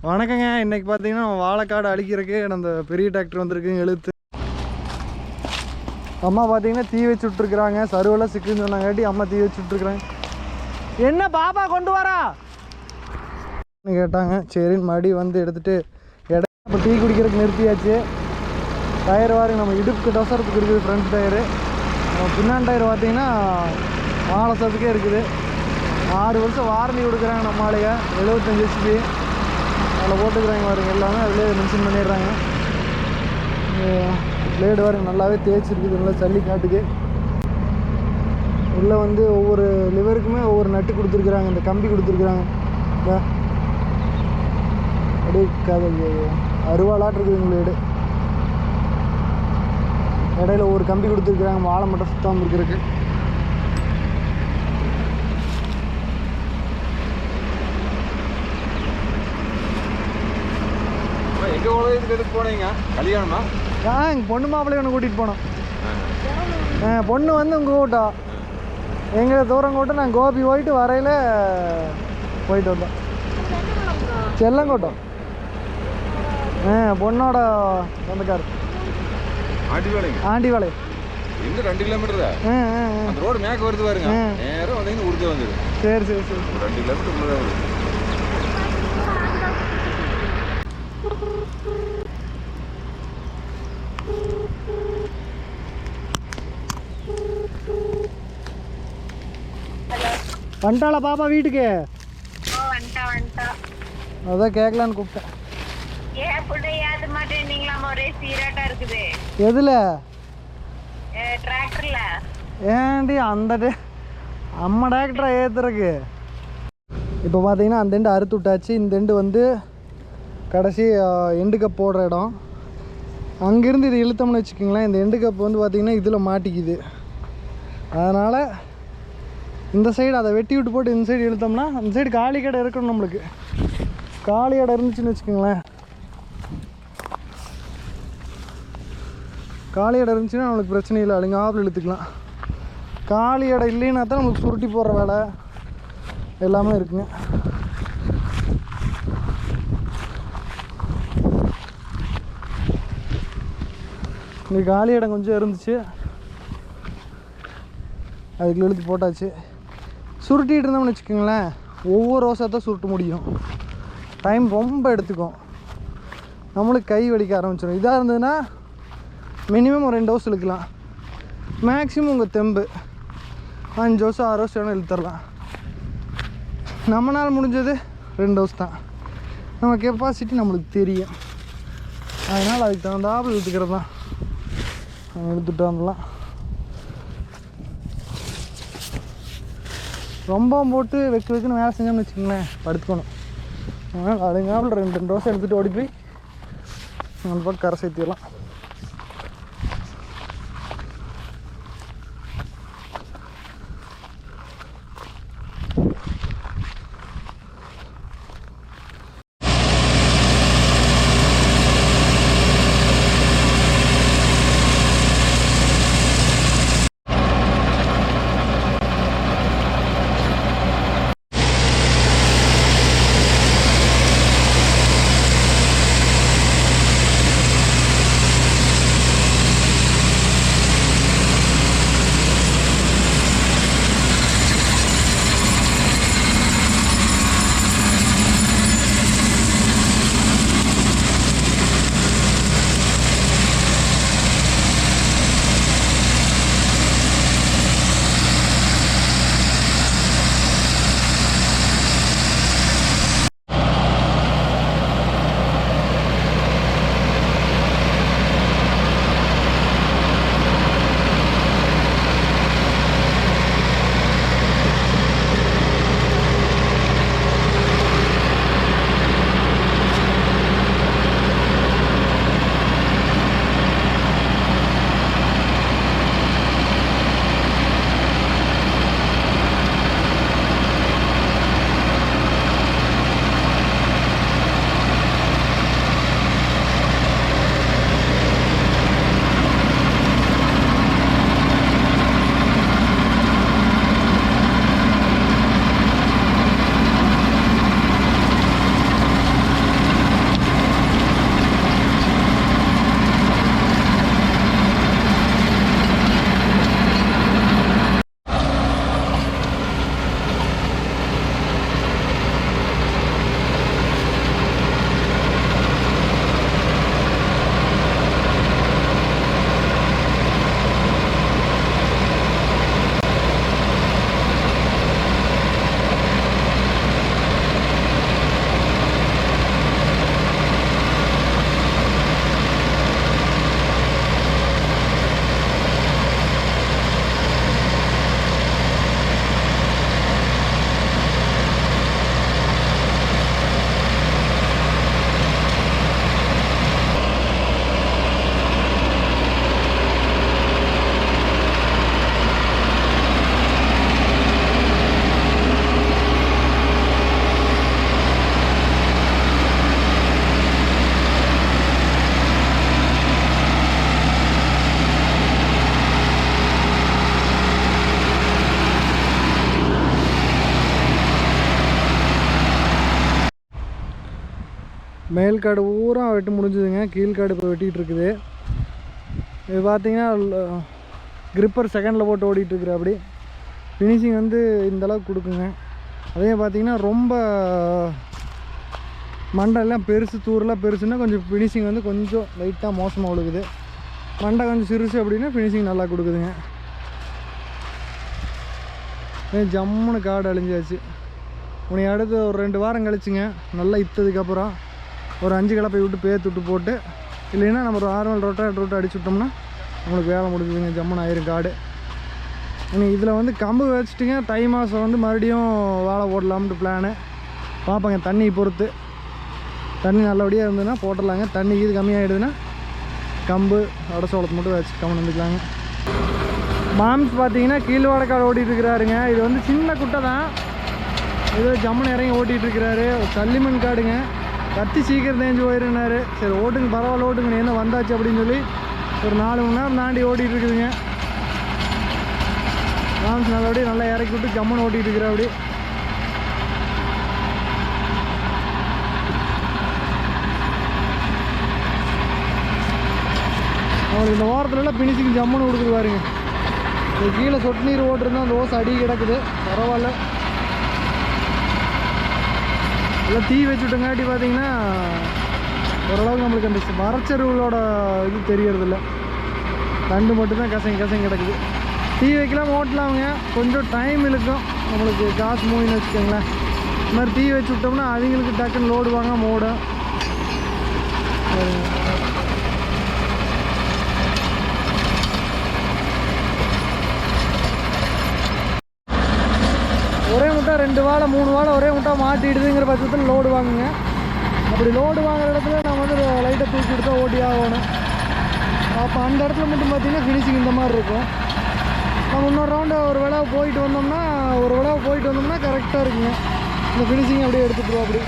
வணக்கங்க. இன்னைக்கு பார்த்தீங்கன்னா வாழைக்காடு அழிக்கிறதுக்கு அந்த பெரிய டிராக்டர் வந்திருக்குங்க இழுத்து. அம்மா பார்த்தீங்கன்னா தீ வச்சு விட்ருக்குறாங்க. சருவெல்லாம் சிக்குன்னு சொன்னாங்காட்டி அம்மா தீ வச்சு விட்ருக்குறாங்க. என்ன பாப்பா கொண்டு வரா கேட்டாங்க. சரின்னு மறுபடியும் வந்து எடுத்துகிட்டு இப்போ டீ குடிக்கிறதுக்கு நிறுத்தியாச்சு. டயர் வாருங்க, நம்ம இடுப்புக்கு டொசரத்துக்கு இருக்குது ஃப்ரண்ட் டயரு. பின்னாடி டயர் பார்த்தீங்கன்னா 4 வருஷத்துக்கே இருக்குது. 6 வருஷம் வாரண்டி கொடுக்குறாங்க நம்ம ஆளுங்க. 75 HP அதில் போட்டுக்கிறாங்க பாருங்க. எல்லாமே அதிலே மென்ஷன் பண்ணிடுறாங்க. பிளேடு பாருங்க நல்லாவே தேய்ச்சிருக்குது. நல்லா சல்லி காட்டுக்கு. உள்ளே வந்து ஒவ்வொரு லிவருக்குமே ஒவ்வொரு நட்டு கொடுத்துருக்குறாங்க. இந்த கம்பி கொடுத்துருக்குறாங்க. அப்படியே அருவாளாட்டு இருக்குது பிளேடு. இடையில ஒவ்வொரு கம்பி கொடுத்துருக்குறாங்க வாழை மட்டும் சுத்தாமல் இருக்கிறதுக்கு. போனீங்க கல்யாணமா? எங்கள் பொண்ணு மாப்பிள்ளை ஒன்று கூட்டிகிட்டு போனோம். பொண்ணு வந்து உங்கள் கூட்டம் எங்களை தூரம் கூட்டம். நான் கோபி போயிட்டு வரையில் போயிட்டு வந்தோம். செல்லங்கோட்டம். பொண்ணோட சொந்தக்கார் ஆண்டிவாளை. இன்னும் 2 கிலோமீட்டர் அந்த ரோடு மேற்கு வருது பாருங்க. நேரம் வந்தீங்கன்னா உடுக்க வந்துடும். சரி சரி சரி. 2 கிலோமீட்டர் உள்ளே வருது. வந்துட்டாளா பாப்பா வீட்டுக்கு? அதான் கேட்கலான்னு கூப்பிட்டேன். எதுல? ஏன்டி அந்த அம்மா டிராக்டரை ஏற்றுறக்கு. இப்போ பார்த்தீங்கன்னா அந்த எண்டு அறுத்து விட்டாச்சு. இந்த எண்டு வந்து கடைசி எண்டு கப் போடுற இடம். அங்கேருந்து இது இழுத்தோம்னு வச்சுக்கோங்களேன். இந்த எண்டு கப் வந்து பார்த்திங்கன்னா இதில் மாட்டிக்குது. அதனால் இந்த சைடு அதை வெட்டி விட்டு போட்டு இந்த சைடு இழுத்தோம்னா அந்த சைடு காலி கடை இருக்கணும். நம்மளுக்கு காலி கடை இருந்துச்சுன்னு வச்சுக்கோங்களேன். காலி இடம் இருந்துச்சுன்னா நம்மளுக்கு பிரச்சனை இல்லை, அழுங்காப்பில் இழுத்துக்கலாம். காலி இடம் இல்லைன்னா தான் நம்மளுக்கு சுருட்டி போடுற வேலை எல்லாமே இருக்குங்க. இங்கே காலி இடம் கொஞ்சம் இருந்துச்சு, அதுக்கு இழுத்து போட்டாச்சு. சுருட்டிகிட்டு இருந்தோம்னு வச்சுக்கோங்களேன், ஒவ்வொரு ரோஸாக சுருட்ட முடியும். டைம் ரொம்ப எடுத்துக்கும், நம்மளுக்கு கை வலிக்க ஆரம்பிச்சிடும். இதாக இருந்ததுன்னா மினிமம் ஒரு 2 ஹவர்ஸ் இழுக்கலாம். மேக்ஸிமம் உங்கள் தெம்பு 5 ஹவர்ஸ் 6 ஹவர்ஸ் வேணும் இழுத்துடலாம். நம்மளால் முடிஞ்சது 2 ஹவர்ஸ் தான். நம்ம கெப்பாசிட்டி நம்மளுக்கு தெரியும். அதனால் அதுக்கு தகுந்தாப்பில் இழுத்துக்கிறது தான். நம்ம எடுத்துகிட்டு வந்துடலாம். ரொம்ப போட்டு வைக்கணும்னு வேலை செஞ்சோம்னு வச்சுக்கோங்களேன், படுத்துக்கணும். அதனால் அதுங்காப்பில் 2 ரோஸ் எடுத்துகிட்டு ஓடி போய் அந்த பக்கம் கரை சேர்த்திடலாம். மேல் காடு பூரா வெட்டு முடிஞ்சுதுங்க. கீழ்காடு இப்போ வெட்டிகிட்டு இருக்குது. இது பார்த்தீங்கன்னா கிரிப்பர் செகண்டில் போட்டு ஓடிட்டுருக்குற அப்படி ஃபினிஷிங் வந்து இந்தளவுக்கு கொடுக்குங்க. அதே பார்த்தீங்கன்னா ரொம்ப மண்டெல்லாம் பெருசு, தூரெலாம் பெருசுன்னா கொஞ்சம் ஃபினிஷிங் வந்து கொஞ்சம் லைட்டாக மோசமாக கொடுக்குது. மண்டை கொஞ்சம் சிறுசு அப்படின்னா ஃபினிஷிங் நல்லா கொடுக்குதுங்க. ஜம்முன்னு காடு அழிஞ்சாச்சு. உனக்கு அடுத்து ஒரு 2 வாரம் கழிச்சுங்க நல்லா இத்ததுக்கப்புறம் ஒரு 5 கலப்பை விட்டு பேத்துட்டு போட்டு, இல்லைன்னா நம்ம ஒரு நார்மல் ரொட்டை அடிச்சு விட்டோம்னா உங்களுக்கு வேலை முடிஞ்சுதுங்க. ஜம்முன்னு ஆயிரும் காடு. நீங்கள் இதில் வந்து கம்பு வச்சுட்டுங்க தை மாதம் வந்து மறுபடியும் வாழை போடலாம்னு பிளானு பார்ப்பேங்க. தண்ணி பொறுத்து தண்ணி நல்லபடியாக இருந்ததுன்னா போட்டுடலாங்க. தண்ணி இது கம்மியாகிடுதுன்னா கம்பு அடசோளத்தை மட்டும் வச்சு கம்மன் வந்துக்கலாங்க. மாம்ஸ் பார்த்தீங்கன்னா கீழ்வாடக்காடு ஓட்டிகிட்ருக்கிறாருங்க. இது வந்து சின்ன குட்டை தான். இது ஜம்முன்னு இறங்கி ஓட்டிகிட்ருக்கிறாரு. சல்லிமன் காடுங்க. கத்தி சீக்கிரம் தேஞ்சு போயிருந்தாரு. சரி ஓட்டுங்க, பரவாயில்ல ஓட்டுங்க, என்ன வந்தாச்சு அப்படின்னு சொல்லி ஒரு 4 மணி நேரம் தாண்டி ஓட்டிகிட்ருக்குதுங்க. மாம்ஸ் நல்லபடியாக நல்லா இறக்கி விட்டு ஜம்முன்னு ஓட்டிகிட்ருக்குறா. அப்படி அவங்களுக்கு இந்த வாரத்துலலாம் ஃபினிஷிங் ஜம்முன்னு கொடுத்துருவாருங்க. இது கீழே சொட்டு நீர் ஓட்டுருந்தா அந்த ஓசை அடி கிடக்குது. பரவாயில்ல. எல்லாம் தீ வச்சுட்டங்காட்டி பார்த்தீங்கன்னா ஓரளவுக்கு நம்மளுக்கு அந்த மரச்செருவுகளோட இது தெரியறதில்ல. தண்டு மட்டும்தான் கசங்கி கிடக்குது. தீ வைக்கலாம் ஓட்டலாமுங்க. கொஞ்சம் டைம் இழுக்கும். நம்மளுக்கு காசு மூவின்னு வச்சுக்கோங்களேன். இந்த மாதிரி தீ வச்சு விட்டோம்னா அவங்களுக்கு டக்குன்னு லோடு வாங்க மூடும். ஒரே முட்டை 2 வாழை 3 வாழை ஒரே முட்டை மாட்டிடுதுங்கிற பட்சத்தில் லோடு வாங்குங்க. அப்படி லோடு வாங்குற இடத்துல நம்ம வந்து லைட்டை தூக்கி எடுத்தால் ஓட்டி ஆகணும். அப்போ அந்த இடத்துல மட்டும் பார்த்திங்கன்னா ஃபினிஷிங் இந்த மாதிரி இருக்கும். நம்ம இன்னொரு ரவுண்டு ஒரு விழாவை போயிட்டு வந்தோம்னா கரெக்டாக இருக்குங்க. இந்த ஃபினிஷிங் அப்படியே எடுத்துகிட்டு அப்படி